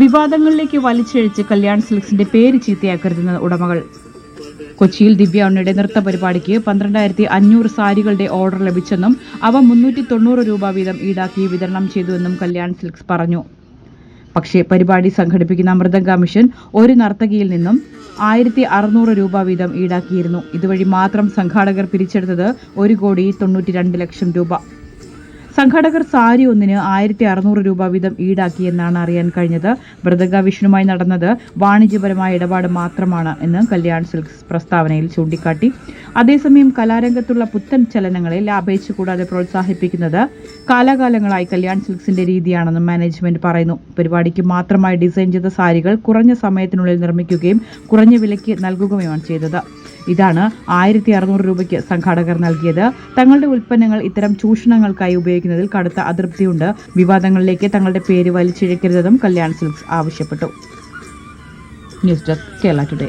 വിവാദങ്ങളിലേക്ക് വലിച്ചിഴച്ച് കല്യാൺ സിൽക്സിന്റെ പേര് ചീത്തയാക്കരുതെന്ന് ഉടമകൾ. കൊച്ചിയിൽ ദിവ്യ ഉണ്ണിയുടെ നൃത്ത പരിപാടിക്ക് 12,500 സാരികളുടെ ഓർഡർ ലഭിച്ചെന്നും അവ 390 രൂപ വീതം ഈടാക്കി വിതരണം ചെയ്തുവെന്നും കല്യാൺ സിൽക്സ് പറഞ്ഞു. പക്ഷേ പരിപാടി സംഘടിപ്പിക്കുന്ന മൃദംഗ മിഷൻ ഒരു നർത്തകിയിൽ നിന്നും 1,600 രൂപ വീതം ഈടാക്കിയിരുന്നു. ഇതുവഴി മാത്രം സംഘാടകർ പിരിച്ചെടുത്തത് 1,92,00,000 രൂപ. സംഘാടകർ സാരി ഒന്നിന് 1,600 രൂപ വീതം ഈടാക്കിയെന്നാണ് അറിയാൻ കഴിഞ്ഞത്. മൃദംഗ വിഷനുമായി നടന്നത് വാണിജ്യപരമായ ഇടപാട് മാത്രമാണ് എന്ന് കല്യാൺ സിൽക്സ് പ്രസ്താവനയിൽ ചൂണ്ടിക്കാട്ടി. അതേസമയം കലാരംഗത്തുള്ള പുത്തൻ ചലനങ്ങളെ ലാഭേച്ഛ കൂടാതെ പ്രോത്സാഹിപ്പിക്കുന്നത് കാലാകാലങ്ങളായി കല്യാൺ സിൽക്സിന്റെ രീതിയാണെന്ന് മാനേജ്മെന്റ് പറയുന്നു. പരിപാടിക്ക് മാത്രമായി ഡിസൈൻ ചെയ്ത സാരികൾ കുറഞ്ഞ സമയത്തിനുള്ളിൽ നിർമ്മിക്കുകയും കുറഞ്ഞ വിലയ്ക്ക് നൽകുകയുമാണ് ചെയ്തത്. ഇതാണ് 1,600 രൂപയ്ക്ക് സംഘാടകർ നൽകിയത്. തങ്ങളുടെ ഉൽപ്പന്നങ്ങൾ ഇത്തരം ചൂഷണങ്ങൾക്കായി ഉപയോഗിക്കുന്നതിൽ കടുത്ത അതൃപ്തിയുണ്ട്. വിവാദങ്ങളിലേക്ക് തങ്ങളുടെ പേര് വലിച്ചിഴക്കരുതെന്നും കല്യാൺ സിൽക്സ് ആവശ്യപ്പെട്ടു. News desk Kerala today.